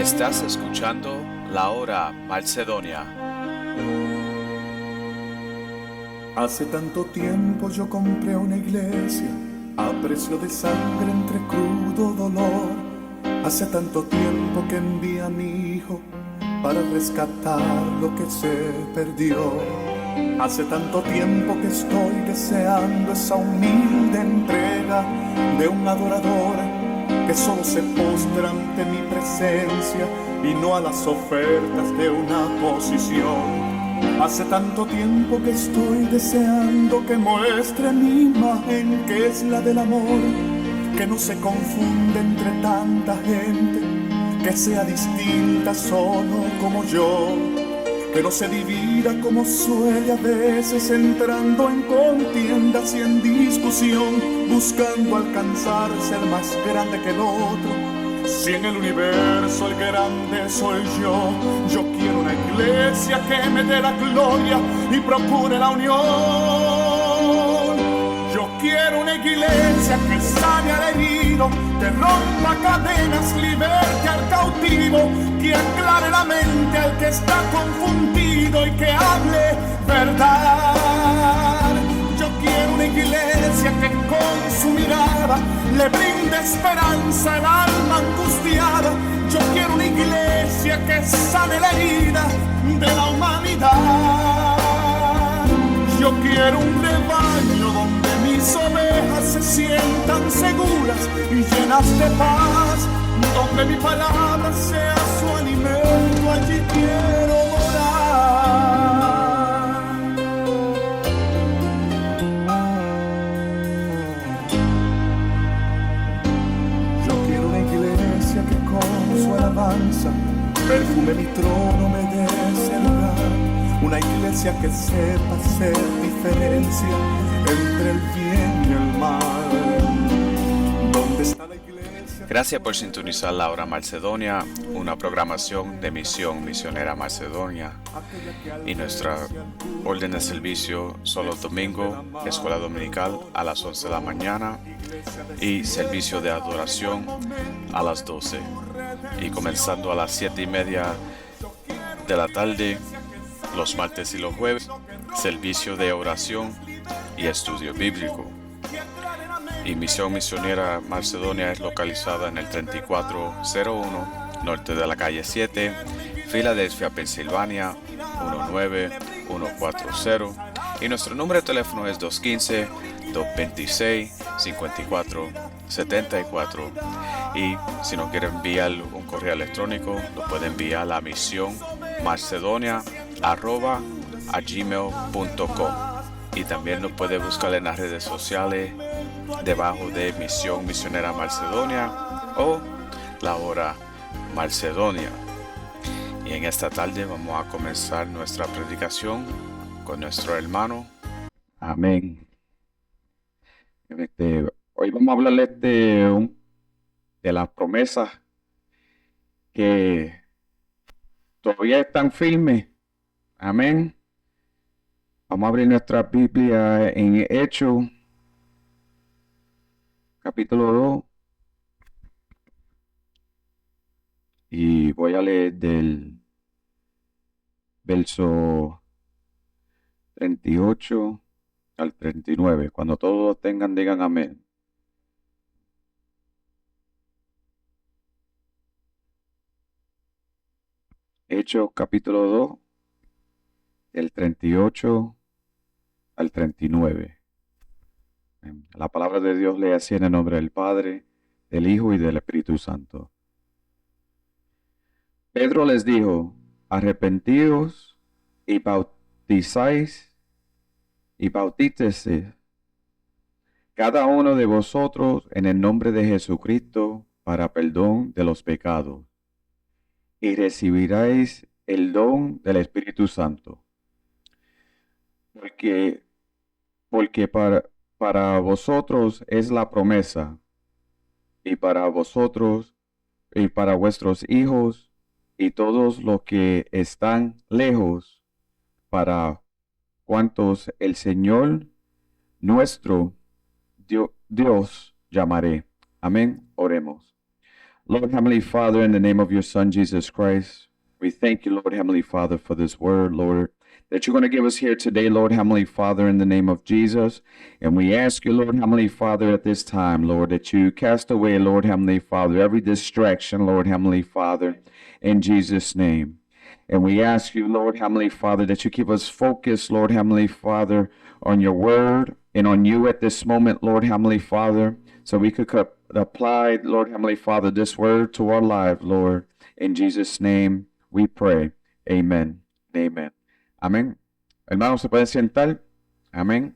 Estás escuchando La Hora Macedonia. Hace tanto tiempo yo compré una iglesia a precio de sangre entre crudo dolor. Hace tanto tiempo que envié a mi hijo para rescatar lo que se perdió. Hace tanto tiempo que estoy deseando esa humilde entrega de un adorador que solo se postra ante mi presencia y no a las ofertas de una posición. Hace tanto tiempo que estoy deseando que muestre mi imagen, que es la del amor, que no se confunde entre tanta gente, que sea distinta solo como yo, que no se divida como suele a veces, entrando en contiendas y en discusión, buscando alcanzar ser más grande que el otro. Si en el universo el grande soy yo, yo quiero una iglesia que me dé la gloria y procure la unión. Yo quiero una iglesia que sane al herido, que rompa cadenas, liberte al cautivo, que aclare la mente al que está confundido y que hable verdad. Yo quiero una iglesia que con su mirada le brinde esperanza al alma angustiada. Yo quiero una iglesia que sane la herida de la humanidad. Yo quiero un rebaño donde mis ovejas se sientan seguras y llenas de paz, donde mi palabra sea su alimento, allí quiero orar. Yo quiero una iglesia que con su alabanza perfume mi trono, me dé ese lugar. Una iglesia que sepa hacer diferencia entre el bien y el mal. ¿Dónde está la iglesia? Gracias por sintonizar La Hora Macedonia, una programación de Misión Misionera Macedonia. Y nuestra orden de servicio solo domingo, escuela dominical a las 11 de la mañana y servicio de adoración a las 12. Y comenzando a las 7:30 de la tarde, los martes y los jueves, servicio de oración y estudio bíblico. Y Misión Misionera Macedonia es localizada en el 3401 norte de la calle 7, Filadelfia, Pensilvania 19140. Y nuestro número de teléfono es 215-226-5474. Y si nos quiere enviar un correo electrónico, lo puede enviar a misionmacedonia@gmail.com. Y también nos puede buscar en las redes sociales debajo de Misión Misionera Macedonia o La Hora Macedonia. Y en esta tarde vamos a comenzar nuestra predicación con nuestro hermano. Amén. Hoy vamos a hablarle de las promesas que todavía están firmes. Amén. Vamos a abrir nuestra Biblia en Hechos, capítulo 2. Y voy a leer del verso 38 al 39. Cuando todos lo tengan, digan amén. Hechos, capítulo 2, del 38 al 39. La palabra de Dios lee así en el nombre del Padre, del Hijo y del Espíritu Santo. Pedro les dijo: arrepentíos y bautícese cada uno de vosotros en el nombre de Jesucristo para perdón de los pecados, y recibiréis el don del Espíritu Santo. Porque para vosotros es la promesa, y para vosotros y para vuestros hijos y todos los que están lejos, para cuantos el Señor nuestro Dios llamaré. Amén. Oremos. Lord Heavenly Father, in the name of your Son, Jesus Christ, we thank you, Lord Heavenly Father, for this word, Lord, that you're going to give us here today, Lord Heavenly Father, in the name of Jesus. And we ask you, Lord Heavenly Father, at this time, Lord, that you cast away, Lord Heavenly Father, every distraction, Lord Heavenly Father, in Jesus' name. And we ask you, Lord Heavenly Father, that you keep us focused, Lord Heavenly Father, on your word and on you at this moment, Lord Heavenly Father, so we could apply, Lord Heavenly Father, this word to our lives, Lord. In Jesus' name we pray. Amen. Amen. Amén. Hermanos, ¿se pueden sentar? Amén.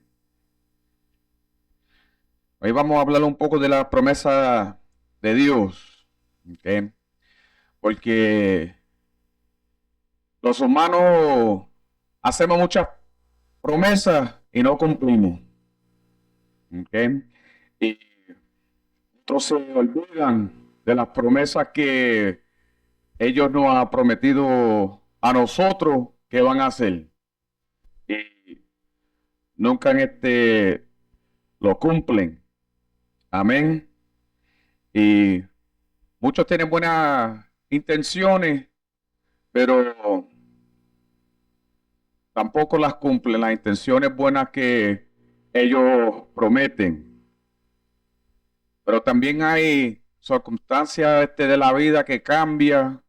Hoy vamos a hablar un poco de la promesa de Dios. ¿Okay? Porque los humanos hacemos muchas promesas y no cumplimos. ¿Okay? Y otros se olvidan de las promesas que ellos nos han prometido a nosotros que van a hacer. Y nunca lo cumplen. Amén. Y muchos tienen buenas intenciones, pero tampoco las cumplen las intenciones buenas que ellos prometen. Pero también hay circunstancias de la vida que cambian.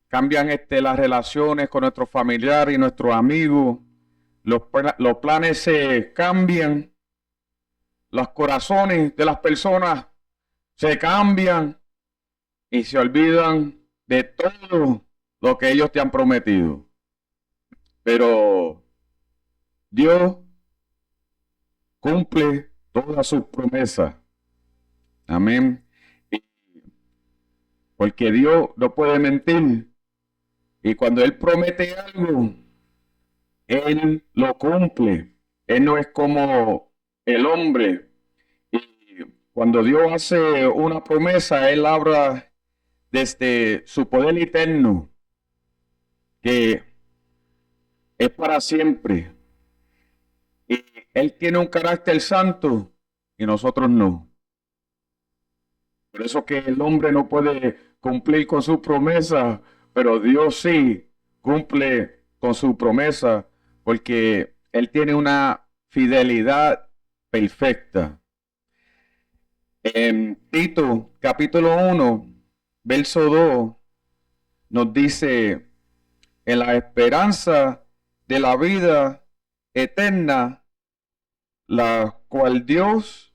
Cambian las relaciones con nuestros familiares y nuestros amigos. Los planes se cambian. Los corazones de las personas se cambian y se olvidan de todo lo que ellos te han prometido. Pero Dios cumple todas sus promesas. Amén. Porque Dios no puede mentir. Y cuando Él promete algo, Él lo cumple. Él no es como el hombre. Y cuando Dios hace una promesa, Él habla desde su poder eterno, que es para siempre. Y Él tiene un carácter santo y nosotros no. Por eso que el hombre no puede cumplir con su promesa, pero Dios sí cumple con su promesa, porque Él tiene una fidelidad perfecta. En Tito, capítulo 1, verso 2, nos dice: en la esperanza de la vida eterna, la cual Dios,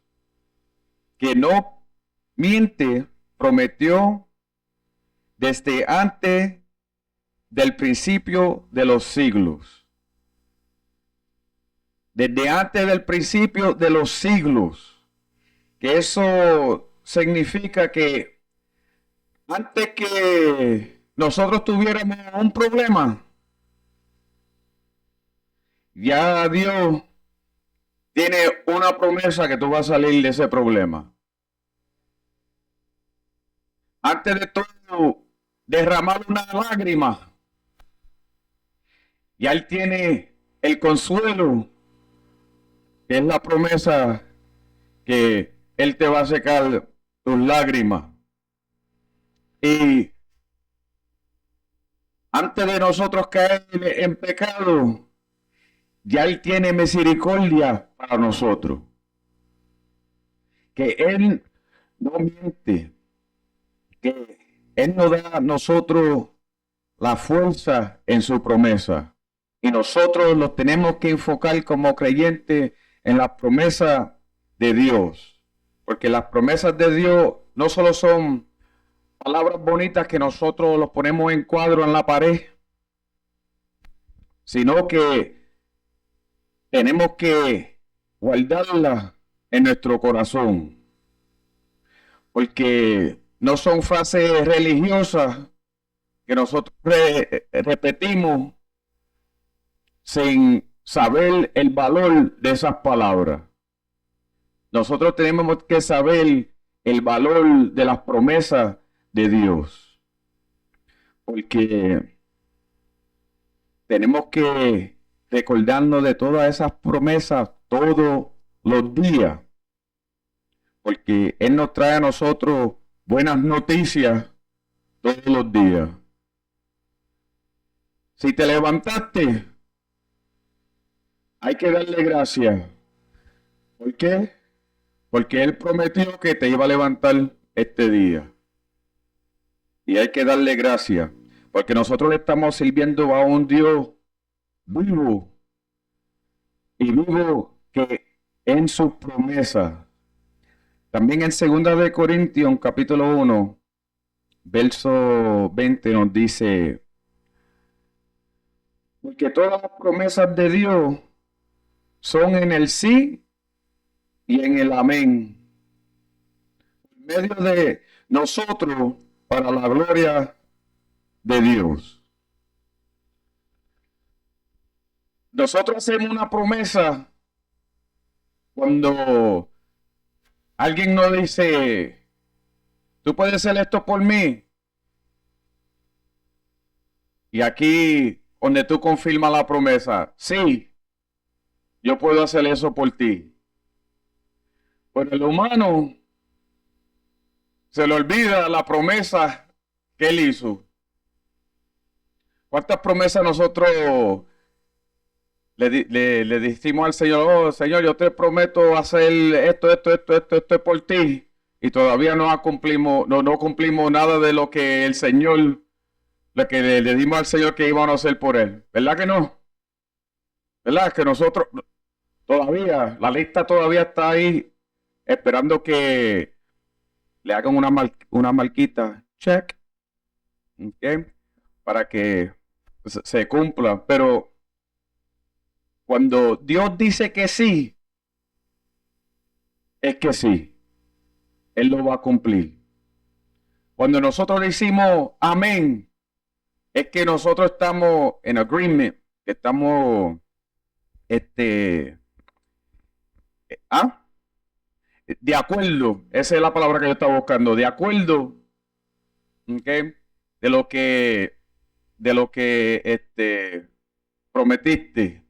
que no miente, prometió desde antes del principio de los siglos. Desde antes del principio de los siglos. Que eso significa que antes que nosotros tuviéramos un problema, ya Dios tiene una promesa que tú vas a salir de ese problema. Antes de todo, derramar una lágrima, ya Él tiene el consuelo, que es la promesa que Él te va a secar tus lágrimas. Y antes de nosotros caer en pecado, ya Él tiene misericordia para nosotros. Que Él no miente, que Él nos da a nosotros la fuerza en su promesa. Y nosotros los tenemos que enfocar como creyentes en las promesas de Dios. Porque las promesas de Dios no solo son palabras bonitas que nosotros los ponemos en cuadro en la pared, sino que tenemos que guardarlas en nuestro corazón. Porque no son frases religiosas que nosotros repetimos sin saber el valor de esas palabras. Nosotros tenemos que saber el valor de las promesas de Dios. Porque tenemos que recordarnos de todas esas promesas todos los días. porque Él nos trae a nosotros buenas noticias todos los días. Si te levantaste, hay que darle gracias. ¿Por qué? Porque Él prometió que te iba a levantar este día. Y hay que darle gracias, porque nosotros le estamos sirviendo a un Dios vivo y vivo que en sus promesas. También en 2 de Corintios, capítulo 1, verso 20 nos dice, porque todas las promesas de Dios son en el sí y en el amén, en medio de nosotros para la gloria de Dios. Nosotros hacemos una promesa cuando alguien nos dice, tú puedes hacer esto por mí. Y aquí donde tú confirmas la promesa, sí, yo puedo hacer eso por ti. Pero el humano se le olvida la promesa que él hizo. ¿Cuántas promesas nosotros le dijimos al Señor, oh Señor, yo te prometo hacer esto por ti? Y todavía no cumplimos nada de lo que el Señor, lo que le dimos al Señor que íbamos a hacer por él. ¿Verdad que no? ¿Verdad? Que nosotros todavía, la lista todavía está ahí, esperando que le hagan una marquita, check, ¿ok? Para que se cumpla. Pero cuando Dios dice que sí, es que sí. Él lo va a cumplir. Cuando nosotros decimos amén, es que nosotros estamos en agreement, que estamos, de acuerdo. Esa es la palabra que yo estaba buscando, de acuerdo, ¿okay? de lo que prometiste.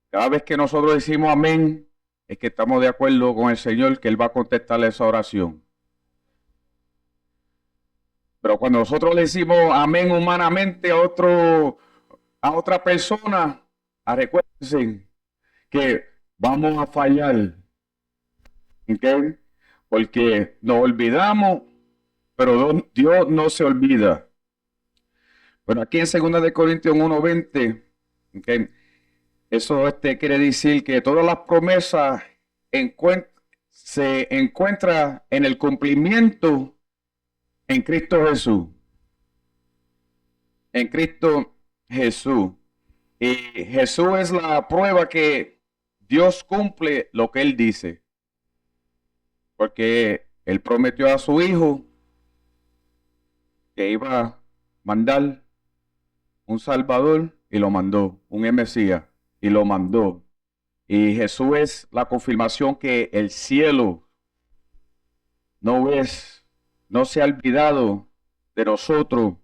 Cada vez que nosotros decimos amén, es que estamos de acuerdo con el Señor, que Él va a contestar esa oración. Pero cuando nosotros le decimos amén humanamente a otra persona, recuerden que vamos a fallar. ¿Okay? Porque nos olvidamos, pero Dios no se olvida. Pero aquí en 2 de Corintios 1:20, ¿okay? Eso quiere decir que todas las promesas se encuentran en el cumplimiento en Cristo Jesús. En Cristo Jesús. Y Jesús es la prueba que Dios cumple lo que Él dice. Porque Él prometió a su Hijo que iba a mandar un Salvador y lo mandó, un Mesías y lo mandó. Y Jesús es la confirmación que el cielo no se ha olvidado de nosotros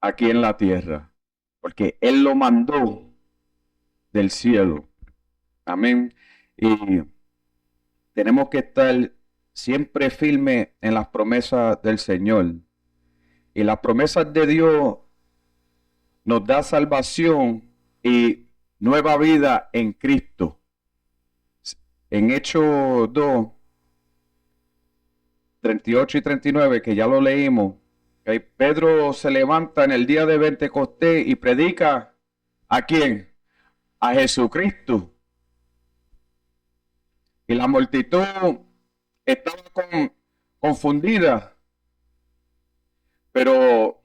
aquí en la tierra, porque Él lo mandó del cielo. Amén. Y tenemos que estar siempre firmes en las promesas del Señor. Y las promesas de Dios nos da salvación y nueva vida en Cristo. En Hechos 2, 38 y 39, que ya lo leímos, Pedro se levanta en el día de Pentecostés y predica ¿a quién? A Jesucristo. Y la multitud estaba confundida. Pero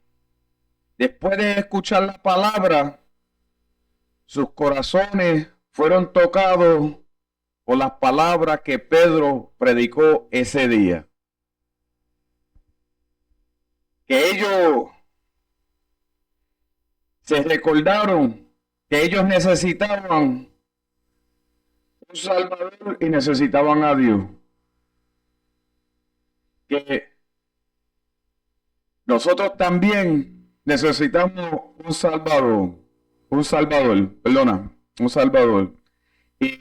después de escuchar la palabra, sus corazones fueron tocados por las palabras que Pedro predicó ese día. Que ellos se recordaron que ellos necesitaban un Salvador y necesitaban a Dios. Que nosotros también necesitamos un Salvador. Un Salvador. Y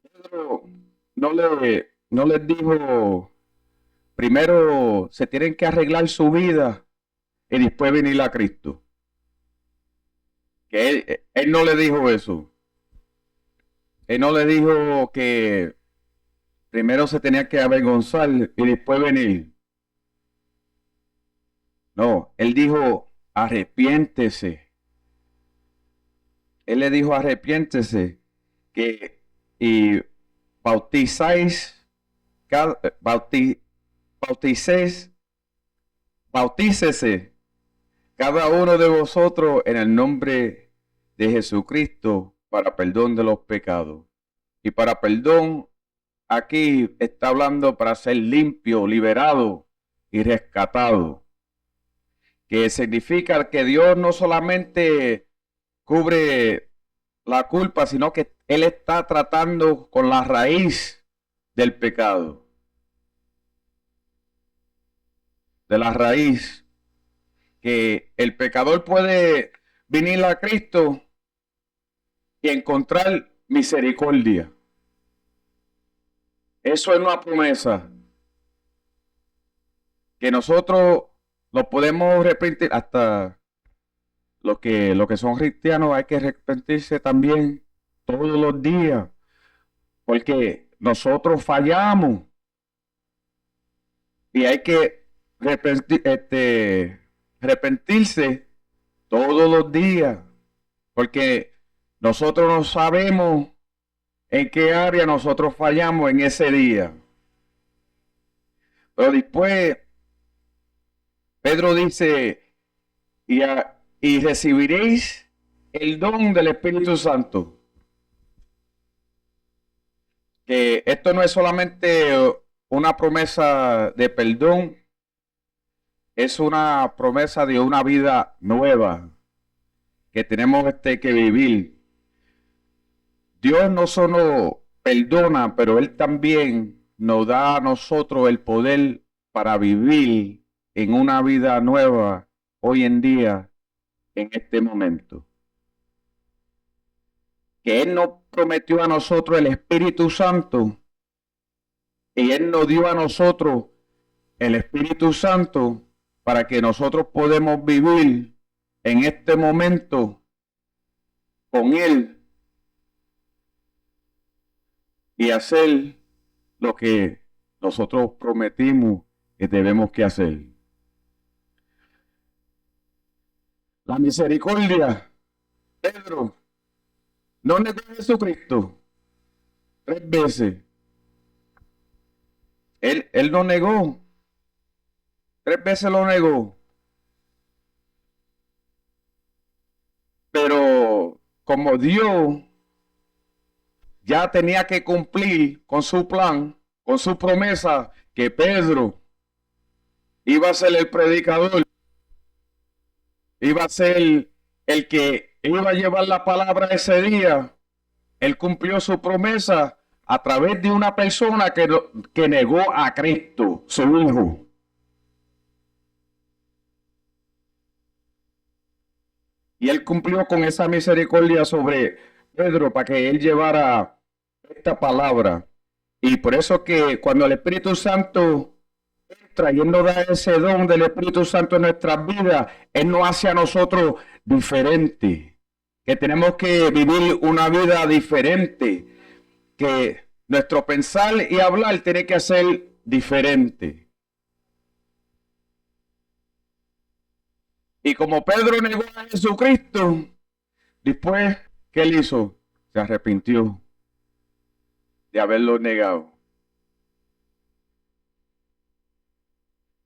Pedro no le no les dijo, primero se tienen que arreglar su vida y después venir a Cristo. Que él no le dijo eso. Él no le dijo que primero se tenía que avergonzar y después venir. No, él dijo, arrepiéntese. Él le dijo, arrepiéntese y bautícese cada uno de vosotros en el nombre de Jesucristo para perdón de los pecados. Y para perdón, aquí está hablando para ser limpio, liberado y rescatado. Que significa que Dios no solamente cubre la culpa, sino que Él está tratando con la raíz del pecado. De la raíz. Que el pecador puede venir a Cristo y encontrar misericordia. Eso es una promesa. Que nosotros lo podemos arrepentir, hasta los que son cristianos hay que arrepentirse también todos los días, porque nosotros fallamos y hay que arrepentirse todos los días, porque nosotros no sabemos en qué área nosotros fallamos en ese día. Pero después Pedro dice, y recibiréis el don del Espíritu Santo. Que esto no es solamente una promesa de perdón, es una promesa de una vida nueva que tenemos que vivir. Dios no solo perdona, pero Él también nos da a nosotros el poder para vivir en una vida nueva hoy en día, en este momento. Que Él nos prometió a nosotros el Espíritu Santo y Él nos dio a nosotros el Espíritu Santo para que nosotros podamos vivir en este momento con Él y hacer lo que nosotros prometimos que debemos que hacer. La misericordia. Pedro no negó a Jesucristo 3 veces. Él no negó. 3 veces lo negó. Pero como Dios ya tenía que cumplir con su plan, con su promesa, que Pedro iba a ser el predicador, iba a ser el que iba a llevar la palabra ese día. Él cumplió su promesa a través de una persona que negó a Cristo, su Hijo. Y Él cumplió con esa misericordia sobre Pedro para que él llevara esta palabra. Y por eso que cuando el Espíritu Santo trayendo ese don del Espíritu Santo en nuestras vidas, Él nos hace a nosotros diferentes, que tenemos que vivir una vida diferente, que nuestro pensar y hablar tiene que ser diferente. Y como Pedro negó a Jesucristo, después, ¿qué él hizo? Se arrepintió de haberlo negado.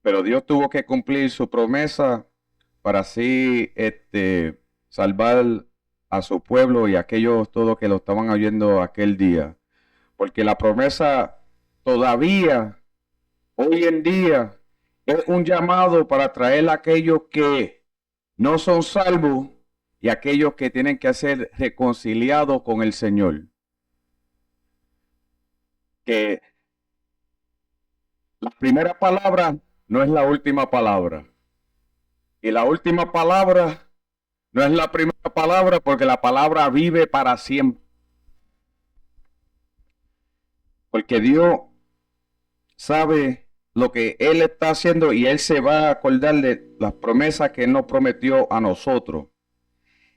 Pero Dios tuvo que cumplir su promesa para así salvar a su pueblo y a aquellos todos que lo estaban oyendo aquel día. Porque la promesa todavía, hoy en día, es un llamado para traer a aquellos que no son salvos y aquellos que tienen que ser reconciliados con el Señor. Que la primera palabra no es la última palabra. Y la última palabra no es la primera palabra, porque la palabra vive para siempre. Porque Dios sabe lo que Él está haciendo y Él se va a acordar de las promesas que Él nos prometió a nosotros.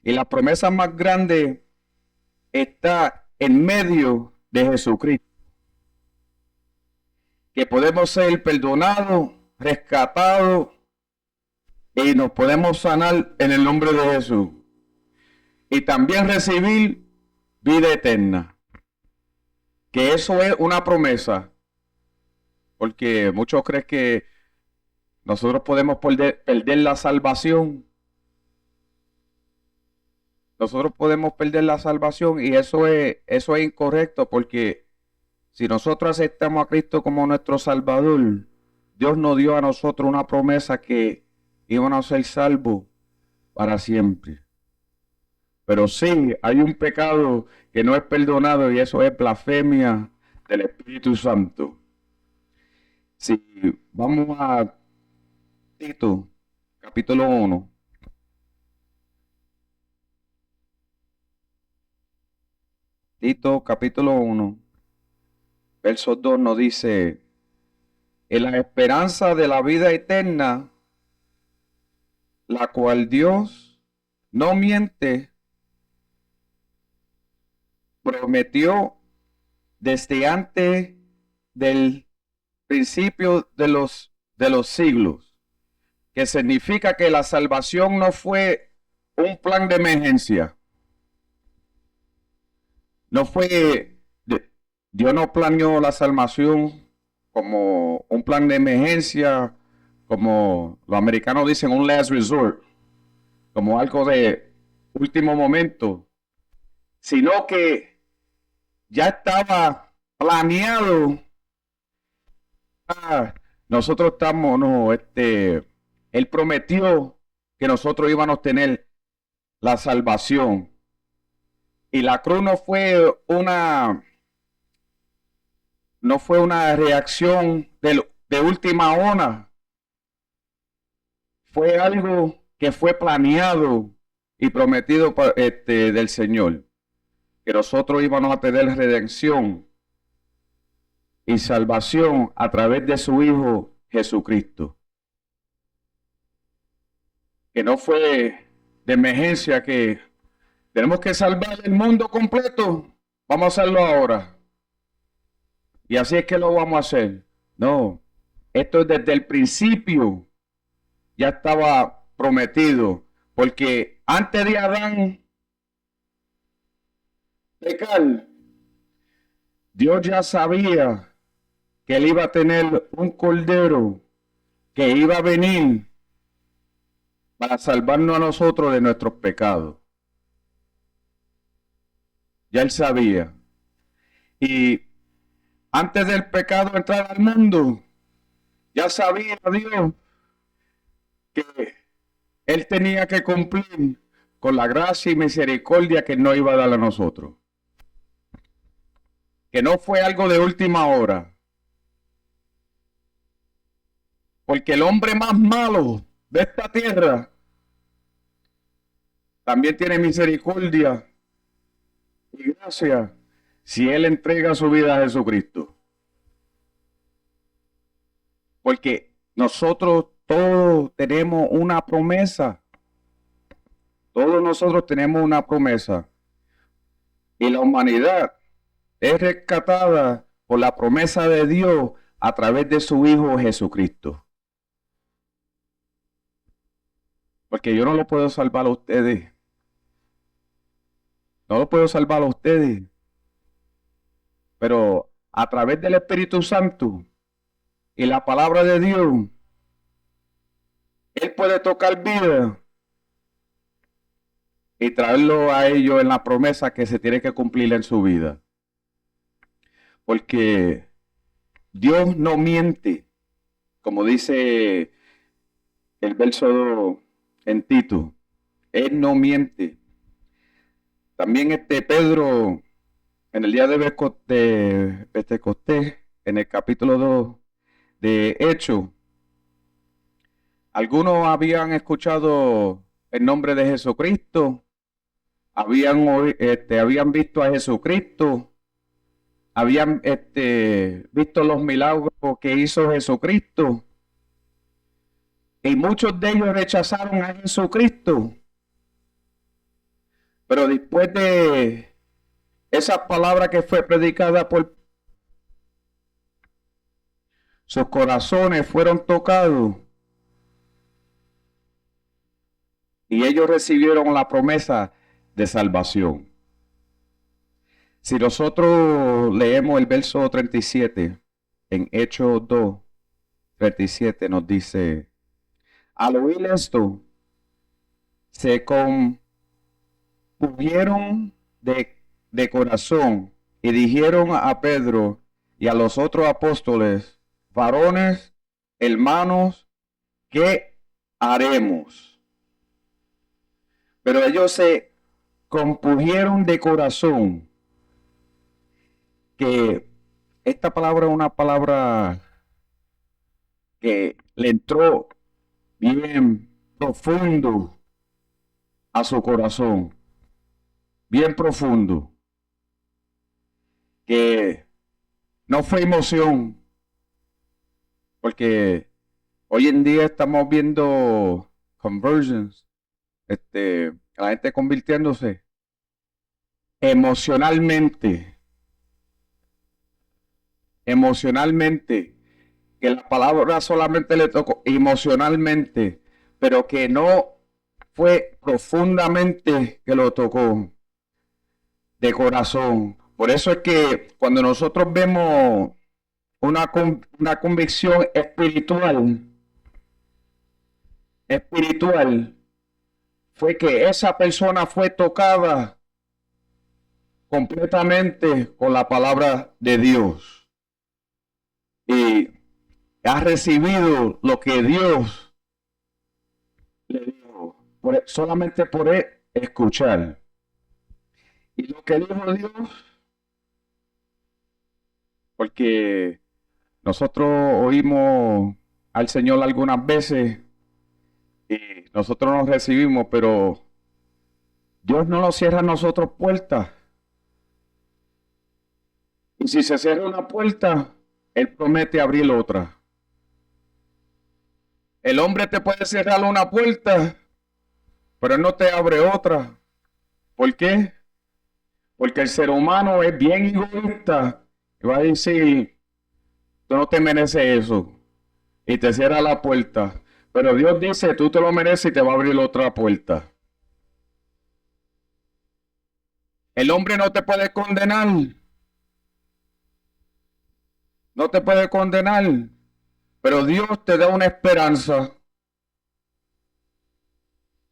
Y la promesa más grande está en medio de Jesucristo. Que podemos ser perdonados, rescatados y nos podemos sanar en el nombre de Jesús. Y también recibir vida eterna. Que eso es una promesa. Porque muchos creen que nosotros podemos perder la salvación. Nosotros podemos perder la salvación y eso es incorrecto, porque si nosotros aceptamos a Cristo como nuestro Salvador, Dios nos dio a nosotros una promesa que íbamos a ser salvos para siempre. Pero sí, hay un pecado que no es perdonado y eso es blasfemia del Espíritu Santo. Si vamos a Tito, capítulo 1. Tito, capítulo 1, verso 2 nos dice: en la esperanza de la vida eterna, la cual Dios no miente, prometió desde antes del principio de los siglos, que significa que la salvación no fue un plan de emergencia. No fue, Dios no planeó la salvación como un plan de emergencia, como los americanos dicen, un last resort, como algo de último momento, sino que ya estaba planeado. Nosotros estamos, Él prometió que nosotros íbamos a tener la salvación. Y la cruz no fue una reacción de última hora. Fue algo que fue planeado y prometido del Señor. Que nosotros íbamos a tener redención y salvación a través de su Hijo Jesucristo. Que no fue de emergencia que tenemos que salvar el mundo completo. Vamos a hacerlo ahora. Y así es que lo vamos a hacer. No, esto desde el principio ya estaba prometido. Porque antes de Adán pecar, Dios ya sabía que él iba a tener un cordero que iba a venir para salvarnos a nosotros de nuestros pecados. Ya él sabía. Y antes del pecado entrar al mundo, ya sabía Dios que él tenía que cumplir con la gracia y misericordia que no iba a dar a nosotros. Que no fue algo de última hora. Porque el hombre más malo de esta tierra también tiene misericordia y gracia si él entrega su vida a Jesucristo. Porque nosotros todos tenemos una promesa. Todos nosotros tenemos una promesa. Y la humanidad es rescatada por la promesa de Dios a través de su Hijo Jesucristo. Porque yo no lo puedo salvar a ustedes. No lo puedo salvar a ustedes. Pero a través del Espíritu Santo y la palabra de Dios, Él puede tocar vida y traerlo a ellos en la promesa que se tiene que cumplir en su vida. Porque Dios no miente, como dice el verso en Tito. Él no miente. También Pedro, en el día de Pentecostés, en el capítulo 2 de Hechos, algunos habían escuchado el nombre de Jesucristo, habían visto a Jesucristo, habían visto los milagros que hizo Jesucristo. Y muchos de ellos rechazaron a Jesucristo. Pero después de esa palabra que fue predicada por sus corazones fueron tocados. Y ellos recibieron la promesa de salvación. Si nosotros leemos el verso 37, en Hechos 2, 37 nos dice, al oír esto, se compungieron de corazón y dijeron a Pedro y a los otros apóstoles, varones, hermanos, ¿qué haremos? Pero ellos se compungieron de corazón. Que esta palabra es una palabra que le entró bien profundo a su corazón, bien profundo, que no fue emoción, porque hoy en día estamos viendo conversions, la gente convirtiéndose emocionalmente, que la palabra solamente le tocó emocionalmente, pero que no fue profundamente que lo tocó de corazón. Por eso es que cuando nosotros vemos una convicción espiritual, fue que esa persona fue tocada completamente con la palabra de Dios. Y ha recibido lo que Dios le dijo, solamente por escuchar. Y lo que dijo Dios, porque nosotros oímos al Señor algunas veces y nosotros nos recibimos, pero Dios no nos cierra a nosotros puertas. Y si se cierra una puerta, Él promete abrir otra. El hombre te puede cerrar una puerta, pero no te abre otra. ¿Por qué? Porque el ser humano es bien egoísta y va a decir, tú no te mereces eso. Y te cierra la puerta. Pero Dios dice, tú te lo mereces y te va a abrir otra puerta. El hombre no te puede condenar. No te puede condenar, pero Dios te da una esperanza.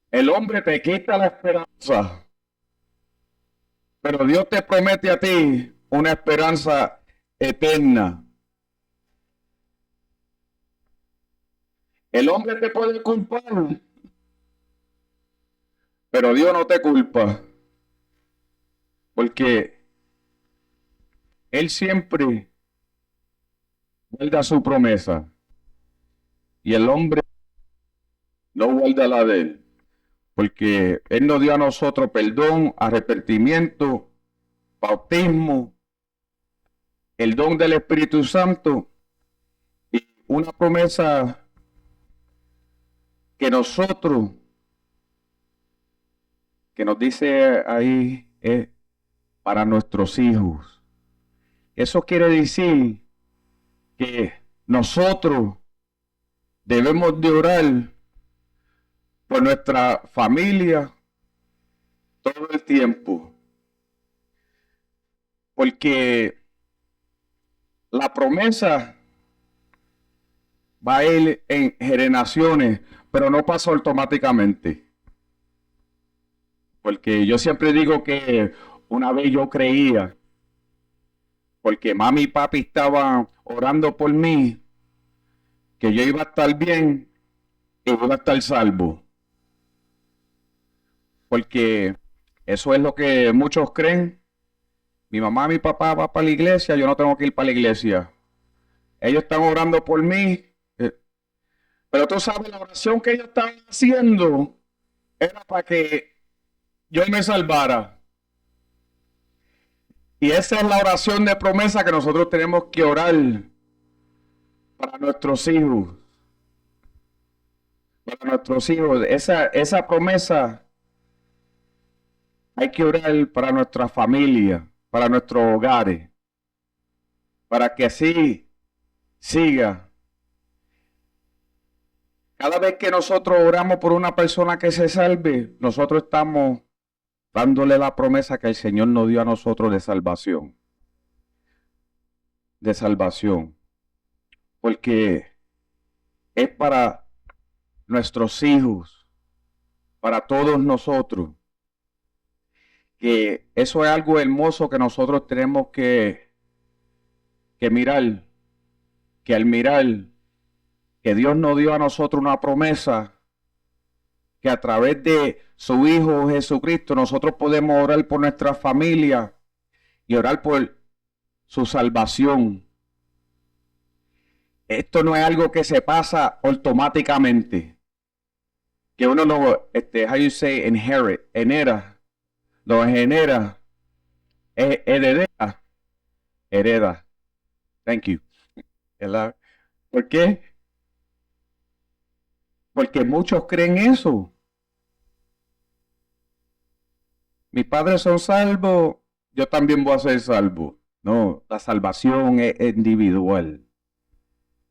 El hombre te quita la esperanza, pero Dios te promete a ti una esperanza eterna. El hombre te puede culpar, pero Dios no te culpa, porque Él siempre guarda su promesa y el hombre no guarda la de Él, porque Él nos dio a nosotros perdón, arrepentimiento, bautismo, el don del Espíritu Santo y una promesa que nosotros, que nos dice ahí, es para nuestros hijos. Eso quiere decir que nosotros debemos de orar por nuestra familia todo el tiempo, porque la promesa va a ir en generaciones, pero no pasa automáticamente. Porque yo siempre digo que una vez yo creía, porque mami y papi estaban orando por mí, que yo iba a estar bien y iba a estar salvo. Porque eso es lo que muchos creen. Mi mamá y mi papá van para la iglesia, yo no tengo que ir para la iglesia. Ellos están orando por mí. Pero tú sabes, la oración que ellos estaban haciendo era para que yo me salvara. Y esa es la oración de promesa que nosotros tenemos que orar para nuestros hijos. Para nuestros hijos. Esa promesa hay que orar para nuestra familia, para nuestros hogares, para que así siga. Cada vez que nosotros oramos por una persona que se salve, nosotros estamos dándole la promesa que el Señor nos dio a nosotros de salvación. De salvación. Porque es para nuestros hijos, para todos nosotros. Que eso es algo hermoso que nosotros tenemos que mirar. Que al mirar que Dios nos dio a nosotros una promesa, que a través de su Hijo Jesucristo nosotros podemos orar por nuestra familia y orar por su salvación. Esto no es algo que se pasa automáticamente, que uno lo, how you say, hereda, lo genera, hereda. Thank you. ¿Por qué? Porque muchos creen eso. Mis padres son salvos, yo también voy a ser salvo. No, la salvación es individual.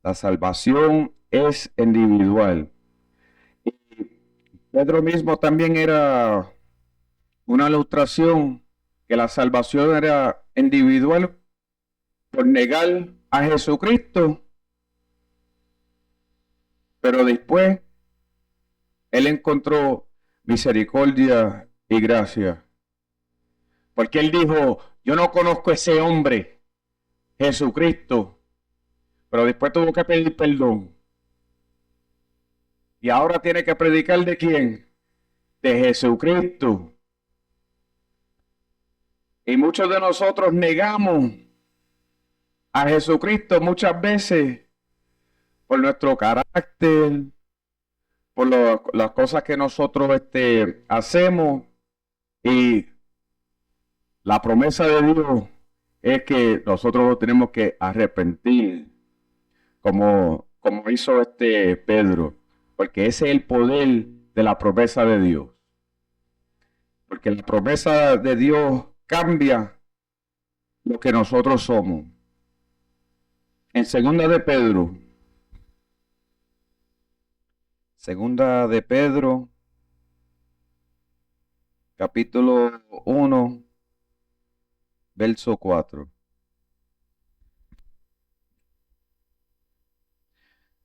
La salvación es individual. Y Pedro mismo también era una ilustración que la salvación era individual por negar a Jesucristo. Pero después él encontró misericordia y gracia. Porque él dijo, yo no conozco a ese hombre, Jesucristo. Pero después tuvo que pedir perdón. Y ahora tiene que predicar ¿de quién? De Jesucristo. Y muchos de nosotros negamos a Jesucristo muchas veces por nuestro carácter, por las cosas que nosotros hacemos. Y la promesa de Dios es que nosotros lo tenemos que arrepentir, como hizo Pedro, porque ese es el poder de la promesa de Dios. Porque la promesa de Dios cambia lo que nosotros somos. En segunda de Pedro, capítulo 1, verso 4.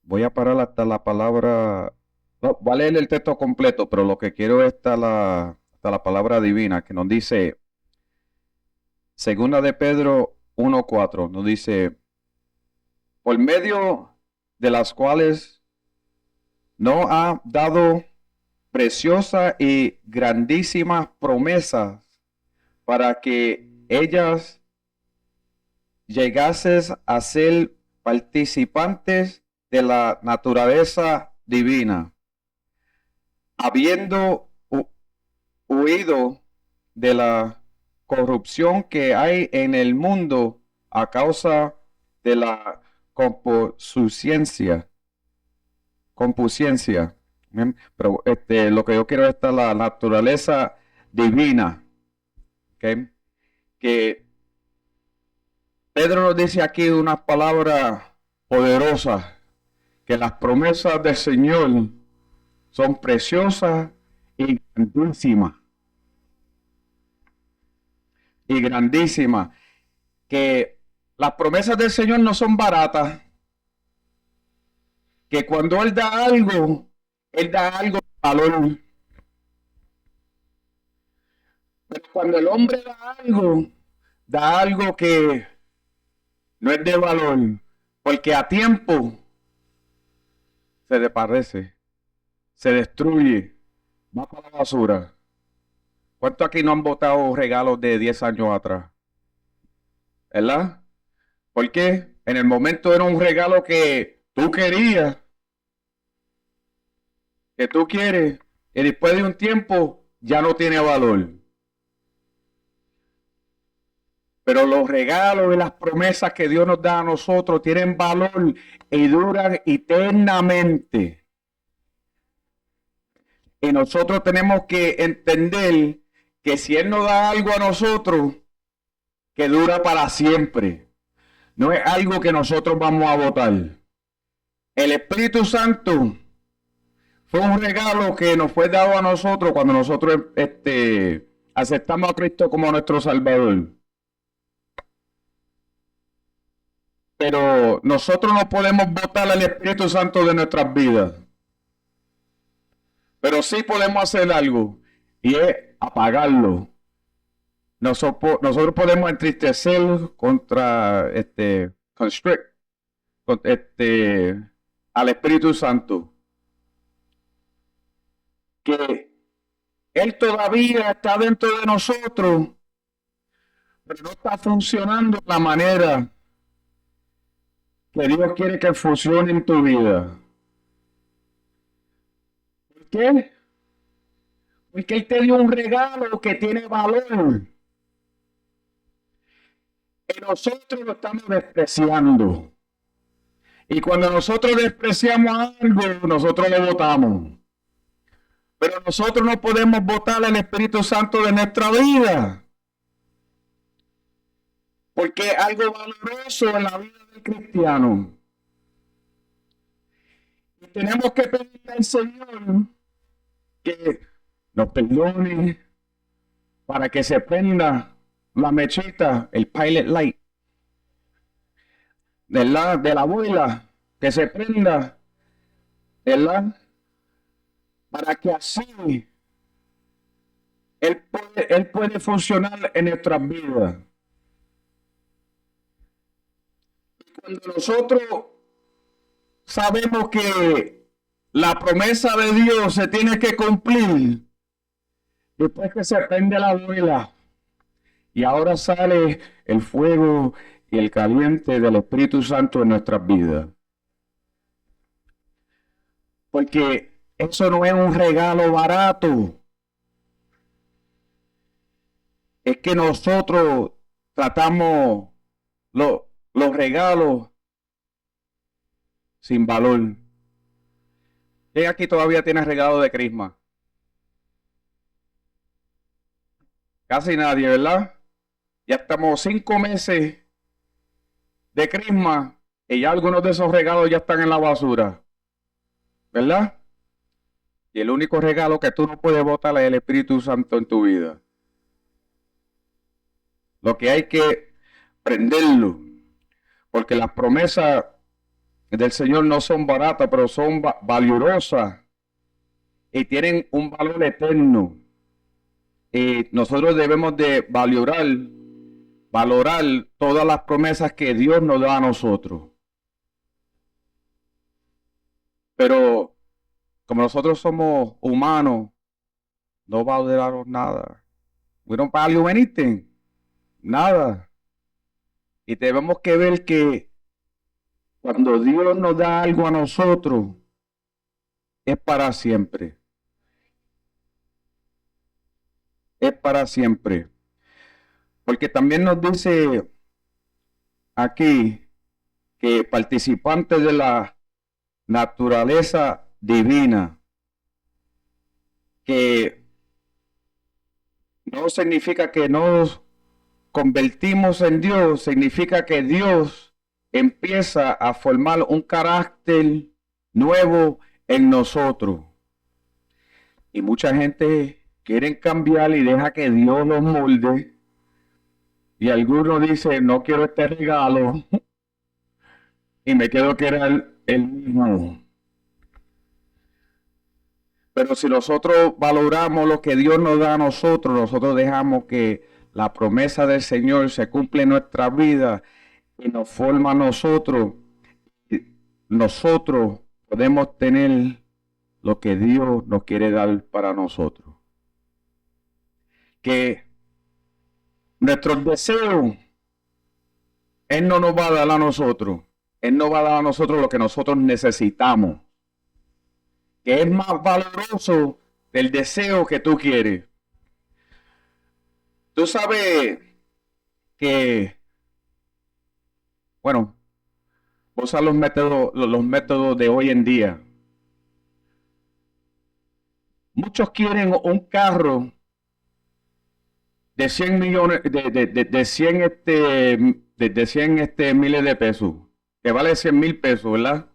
Voy a parar hasta la palabra, no, voy a leer el texto completo, pero lo que quiero es hasta la palabra divina que nos dice, segunda de Pedro 1:4, nos dice, por medio de las cuales nos ha dado preciosas y grandísimas promesas para que ellas llegases a ser participantes de la naturaleza divina, habiendo huido de la corrupción que hay en el mundo a causa de la concupiscencia. Pero lo que yo quiero es la naturaleza divina. ¿Okay? Que Pedro nos dice aquí unas palabras poderosas, que las promesas del Señor son preciosas y grandísimas. Y grandísimas. Que las promesas del Señor no son baratas. Que cuando Él da algo de valor. Pero cuando el hombre da algo que no es de valor, porque a tiempo se desaparece, se destruye, va para la basura. ¿Cuántos aquí no han botado regalos de 10 años atrás? ¿Verdad? Porque en el momento era un regalo que tú querías, que tú quieres, y después de un tiempo ya no tiene valor. Pero los regalos y las promesas que Dios nos da a nosotros tienen valor y duran eternamente. Y nosotros tenemos que entender que si Él nos da algo a nosotros, que dura para siempre. No es algo que nosotros vamos a botar. El Espíritu Santo fue un regalo que nos fue dado a nosotros cuando nosotros aceptamos a Cristo como nuestro Salvador. Pero nosotros no podemos botar al Espíritu Santo de nuestras vidas. Pero sí podemos hacer algo, y es apagarlo. Nosotros podemos entristecer contra al Espíritu Santo. Que Él todavía está dentro de nosotros, pero no está funcionando de la manera que Dios quiere que funcione en tu vida. ¿Por qué? Porque Él te dio un regalo que tiene valor. Y nosotros lo estamos despreciando. Y cuando nosotros despreciamos algo, nosotros lo botamos. Pero nosotros no podemos botar al Espíritu Santo de nuestra vida. Porque es algo valoroso en la vida del cristiano. Y tenemos que pedirle al Señor que nos perdone para que se prenda la mechita, el pilot light de la abuela, que se prenda, ¿verdad? Para que así Él puede funcionar en nuestras vidas. Cuando nosotros sabemos que la promesa de Dios se tiene que cumplir, después que se prende la abuela, y ahora sale el fuego y el caliente del Espíritu Santo en nuestras vidas. Porque eso no es un regalo barato. Es que nosotros tratamos los regalos sin valor. ¿Quién aquí todavía tiene regalo de Christmas? Casi nadie, ¿verdad? Ya estamos 5 meses de Christmas y ya algunos de esos regalos ya están en la basura, ¿verdad? Y el único regalo que tú no puedes botar es el Espíritu Santo en tu vida. Lo que hay que prenderlo, porque las promesas del Señor no son baratas, pero son valiosas y tienen un valor eterno. Y nosotros debemos de valorar todas las promesas que Dios nos da a nosotros. Pero como nosotros somos humanos, no valoramos nada. We don't value anything. Nada. Y tenemos que ver que cuando Dios nos da algo a nosotros, es para siempre. Es para siempre. Porque también nos dice aquí que participantes de la naturaleza divina, que no significa que nos convertimos en Dios, significa que Dios empieza a formar un carácter nuevo en nosotros. Y mucha gente quiere cambiar y deja que Dios los molde. Y algunos dicen, no quiero este regalo. Y me quedo que era el mismo. Pero si nosotros valoramos lo que Dios nos da a nosotros, nosotros dejamos que la promesa del Señor se cumple en nuestra vida y nos forma a nosotros. Nosotros podemos tener lo que Dios nos quiere dar para nosotros. Que nuestros deseos, Él no nos va a dar a nosotros. Él nos va a dar a nosotros lo que nosotros necesitamos. Que es más valoroso del deseo que tú quieres. Tú sabes que, bueno, usa los métodos de hoy en día. Muchos quieren un carro de 100 millones, de 100 de 100 miles de pesos, que vale 100,000 pesos, ¿verdad?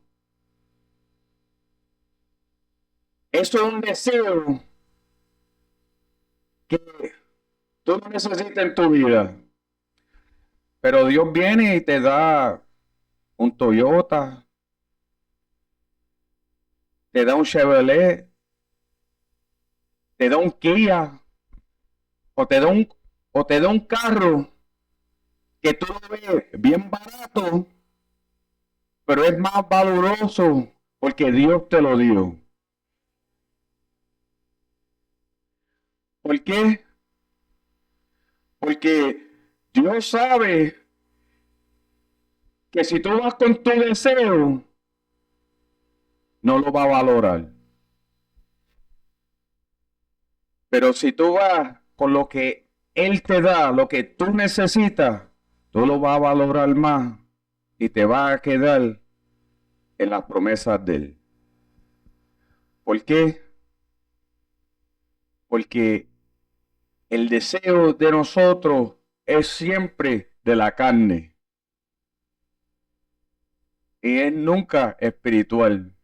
Eso es un deseo que tú no necesitas en tu vida. Pero Dios viene y te da un Toyota, te da un Chevrolet, te da un Kia, o te da un carro que tú lo ves bien barato, pero es más valoroso porque Dios te lo dio. ¿Por qué? Porque Dios sabe que si tú vas con tu deseo, no lo va a valorar. Pero si tú vas con lo que Él te da, lo que tú necesitas, tú lo vas a valorar más y te vas a quedar en las promesas de Él. ¿Por qué? Porque el deseo de nosotros es siempre de la carne y es nunca espiritual.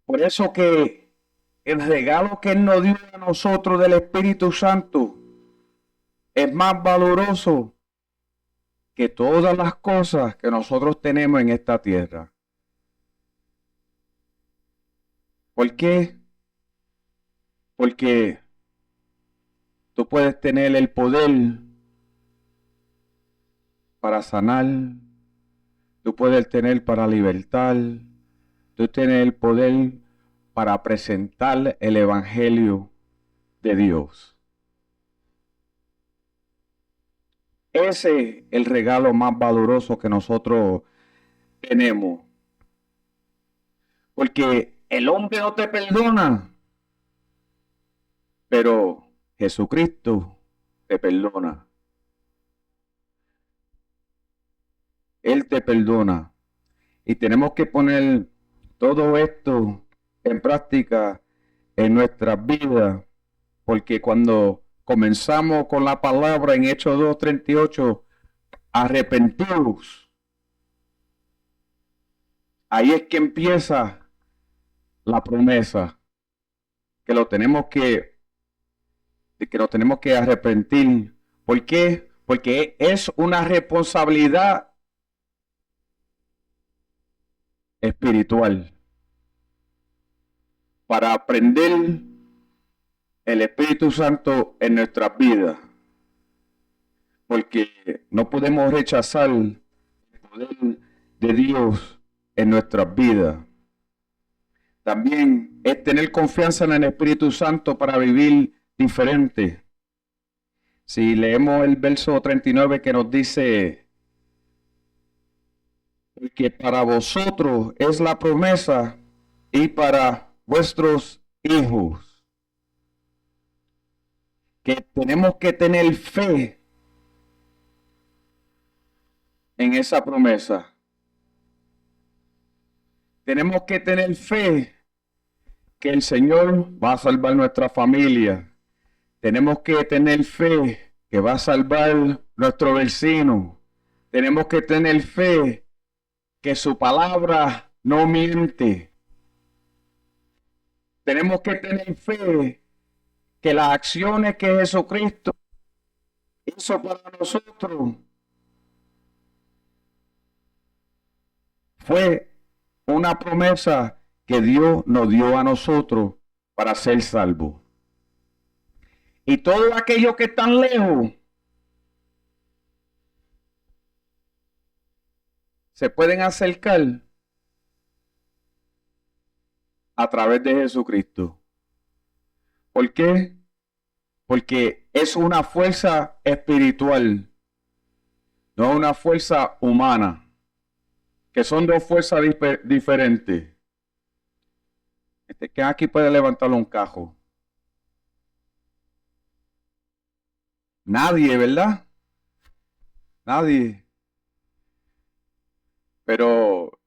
Por eso que el regalo que Él nos dio a nosotros del Espíritu Santo es más valoroso que todas las cosas que nosotros tenemos en esta tierra. ¿Por qué? Porque tú puedes tener el poder para sanar, tú puedes tener para libertar, tú tienes el poder para presentar el Evangelio de Dios. Ese es el regalo más valoroso que nosotros tenemos. Porque el hombre no te perdona, pero Jesucristo te perdona. Él te perdona. Y tenemos que poner todo esto en práctica en nuestras vidas, porque cuando comenzamos con la palabra en Hechos 2:38, arrepentidos, ahí es que empieza la promesa, que nos tenemos que arrepentir. ¿Por qué? Porque es una responsabilidad espiritual para aprender el Espíritu Santo en nuestras vidas, porque no podemos rechazar el poder de Dios en nuestras vidas. También es tener confianza en el Espíritu Santo para vivir diferente. Si leemos el verso 39 que nos dice: porque para vosotros es la promesa y para vuestros hijos. Que tenemos que tener fe en esa promesa. Tenemos que tener fe que el Señor va a salvar nuestra familia. Tenemos que tener fe que va a salvar nuestro vecino. Tenemos que tener fe que su palabra no miente. Tenemos que tener fe que las acciones que Jesucristo hizo para nosotros fue una promesa que Dios nos dio a nosotros para ser salvos. Y todos aquellos que están lejos se pueden acercar a través de Jesucristo. ¿Por qué? Porque es una fuerza espiritual, no una fuerza humana, que son dos fuerzas diferentes. ¿Quién aquí puede levantar un cajo? Nadie, ¿verdad? Nadie. Pero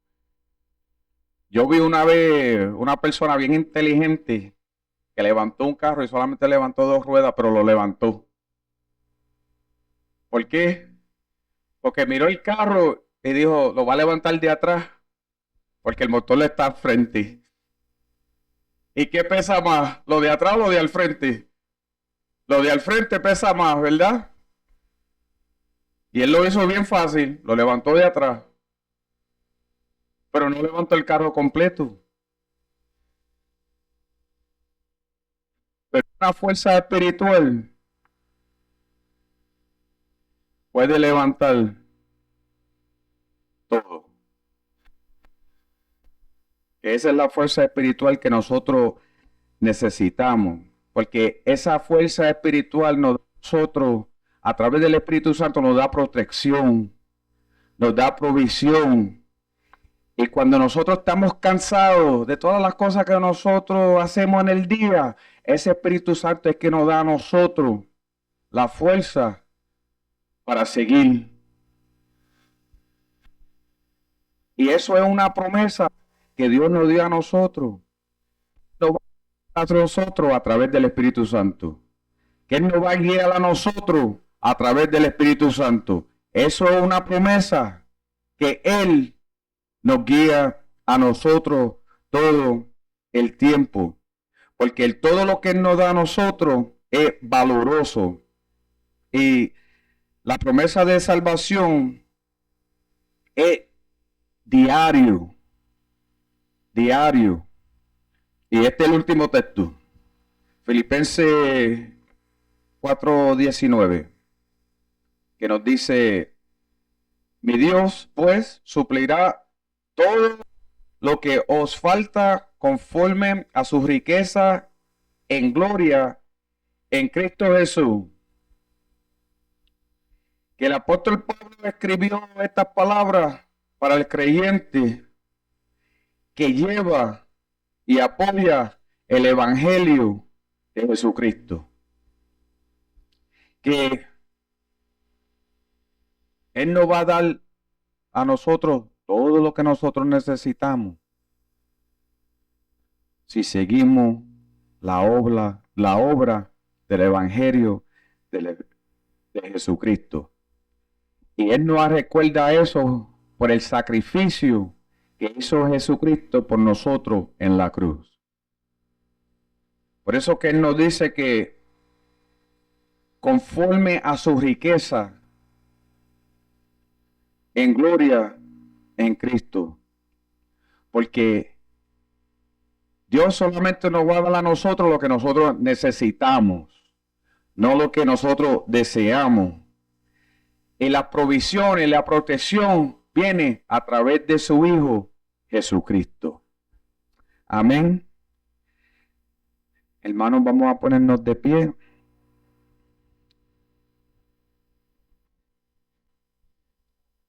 yo vi una vez una persona bien inteligente que levantó un carro y solamente levantó 2 ruedas, pero lo levantó. ¿Por qué? Porque miró el carro y dijo, lo va a levantar de atrás, porque el motor le está al frente. ¿Y qué pesa más? ¿Lo de atrás o lo de al frente? Lo de al frente pesa más, ¿verdad? Y él lo hizo bien fácil, lo levantó de atrás. Pero no levantó el carro completo. Pero una fuerza espiritual puede levantar todo. Esa es la fuerza espiritual que nosotros necesitamos. Porque esa fuerza espiritual nosotros, a través del Espíritu Santo, nos da protección, nos da provisión. Y cuando nosotros estamos cansados de todas las cosas que nosotros hacemos en el día, ese Espíritu Santo es que nos da a nosotros la fuerza para seguir. Y eso es una promesa que Dios nos dio a nosotros. Nos va a nosotros a través del Espíritu Santo. Que Él nos va a guiar a nosotros a través del Espíritu Santo. Eso es una promesa que Él nos guía a nosotros todo el tiempo. Porque todo lo que Él nos da a nosotros es valoroso. Y la promesa de salvación es diario. Diario. Y este es el último texto. Filipenses 4:19. Que nos dice, mi Dios pues suplirá todo lo que os falta conforme a su riqueza en gloria en Cristo Jesús. Que el apóstol Pablo escribió estas palabras para el creyente que lleva y apoya el evangelio de Jesucristo. Que Él nos va a dar a nosotros todo lo que nosotros necesitamos si seguimos la obra del evangelio de Jesucristo. Y Él nos recuerda eso por el sacrificio que hizo Jesucristo por nosotros en la cruz. Por eso que Él nos dice que conforme a su riqueza en gloria en Cristo. Porque Dios solamente nos va a dar a nosotros lo que nosotros necesitamos, no lo que nosotros deseamos. Y la provisión y la protección viene a través de su Hijo Jesucristo. Amén. Hermanos, vamos a ponernos de pie.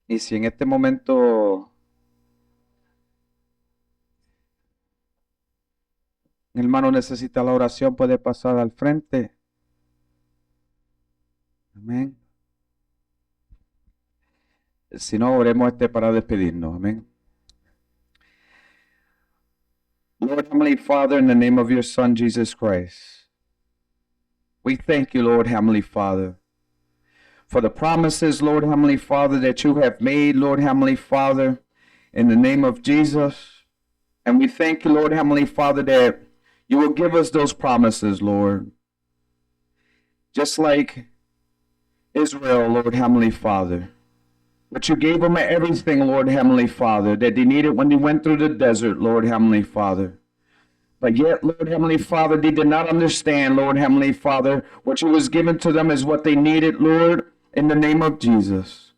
Y si en este momento el hermano necesita la oración, puede pasar al frente. Amén. Si no, oremos para despedirnos. Amén. Lord, Heavenly Father, in the name of your Son, Jesus Christ, we thank you, Lord, Heavenly Father, for the promises, Lord, Heavenly Father, that you have made, Lord, Heavenly Father, in the name of Jesus. And we thank you, Lord, Heavenly Father, that you will give us those promises, Lord. Just like Israel, Lord, Heavenly Father. But you gave them everything, Lord, Heavenly Father, that they needed when they went through the desert, Lord, Heavenly Father. But yet, Lord, Heavenly Father, they did not understand, Lord, Heavenly Father, what you was given to them is what they needed, Lord, in the name of Jesus.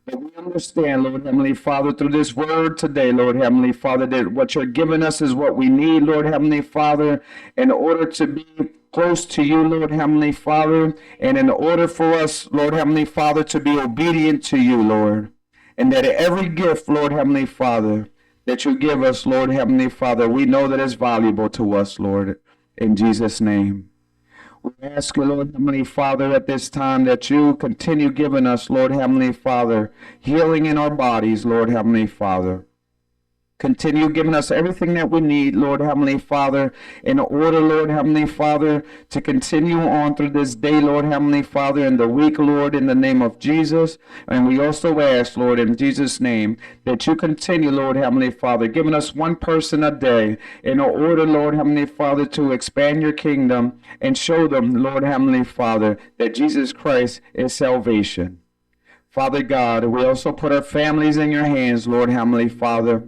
But we understand, Lord, Heavenly Father, through this word today, Lord, Heavenly Father, that what you're giving us is what we need, Lord, Heavenly Father, in order to be close to you, Lord, Heavenly Father, and in order for us, Lord, Heavenly Father, to be obedient to you, Lord, and that every gift, Lord, Heavenly Father, that you give us, Lord, Heavenly Father, we know that it's valuable to us, Lord, in Jesus' name. We ask you, Lord Heavenly Father, at this time that you continue giving us, Lord Heavenly Father, healing in our bodies, Lord Heavenly Father. Continue giving us everything that we need, Lord Heavenly Father, in order, Lord Heavenly Father, to continue on through this day, Lord Heavenly Father, in the week, Lord, in the name of Jesus. And we also ask, Lord, in Jesus' name, that you continue, Lord Heavenly Father, giving us one person a day in order, Lord Heavenly Father, to expand your kingdom and show them, Lord Heavenly Father, that Jesus Christ is salvation. Father God, we also put our families in your hands, Lord Heavenly Father.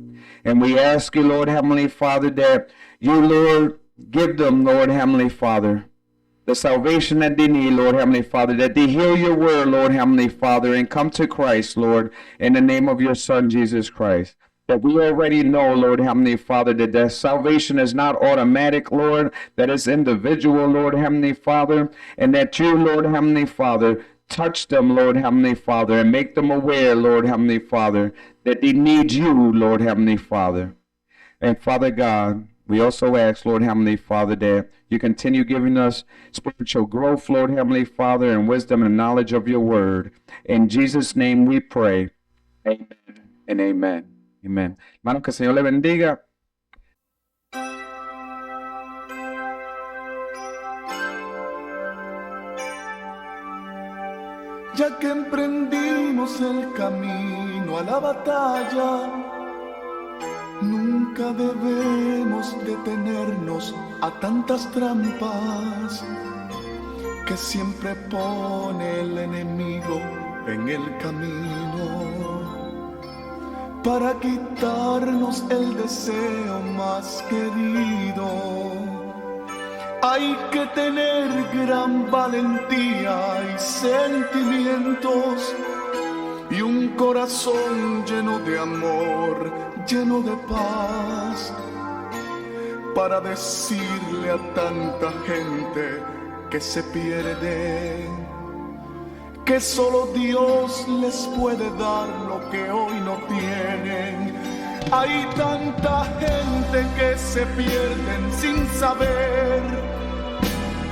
And we ask you, Lord Heavenly Father, that you, Lord, give them, Lord Heavenly Father, the salvation that they need, Lord Heavenly Father, that they hear your word, Lord Heavenly Father, and come to Christ, Lord, in the name of your Son, Jesus Christ. That we already know, Lord Heavenly Father, that the salvation is not automatic, Lord, that it's individual, Lord Heavenly Father, and that you, Lord Heavenly Father, touch them, Lord Heavenly Father, and make them aware, Lord Heavenly Father, that they need you, Lord Heavenly Father. And Father God, we also ask, Lord Heavenly Father, that you continue giving us spiritual growth, Lord Heavenly Father, and wisdom and knowledge of your word. In Jesus' name we pray. Amen and amen. Amen. Hermanos, que el Señor le bendiga. Ya que emprendimos el camino a la batalla, nunca debemos detenernos a tantas trampas que siempre pone el enemigo en el camino para quitarnos el deseo más querido. Hay que tener gran valentía y sentimientos y un corazón lleno de amor, lleno de paz, para decirle a tanta gente que se pierde que solo Dios les puede dar lo que hoy no tienen. Hay tanta gente que se pierden sin saber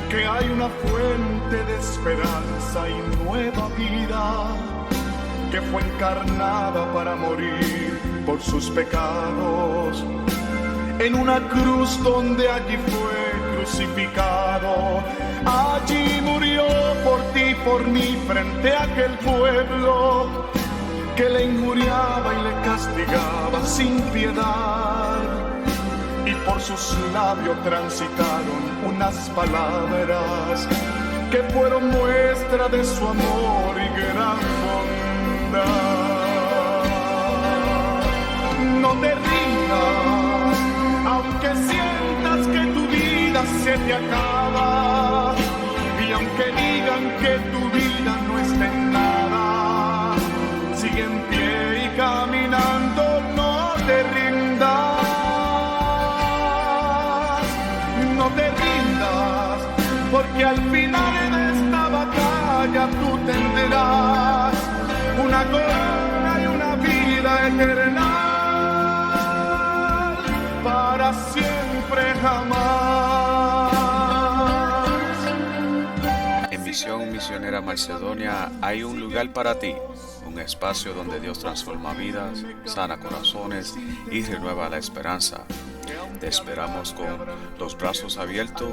que hay una fuente de esperanza y nueva vida que fue encarnada para morir por sus pecados en una cruz donde allí fue crucificado. Allí murió por ti, por mí, frente a aquel pueblo que le injuriaba y le castigaba sin piedad. Y por sus labios transitaron unas palabras que fueron muestra de su amor y gran bondad. No te rindas, aunque sientas que tu vida se te acaba, y aunque digan que tu vida no está en nada, sigue en pie y caminando, no te rindas. No te rindas, porque al final de esta batalla tú tendrás una corona y una vida eterna para siempre jamás. En Misión Misionera Macedonia hay un lugar para ti, un espacio donde Dios transforma vidas, sana corazones y renueva la esperanza. Te esperamos con los brazos abiertos.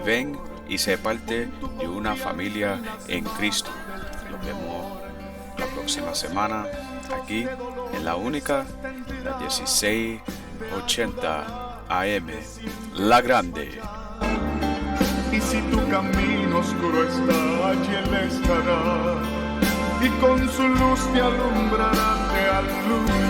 Ven y sé parte de una familia en Cristo. Nos vemos la próxima semana aquí en la única, la 1680 AM, La Grande. Y si tu camino oscuro está, allí Él estará, y con su luz te alumbrará, te alumbrará.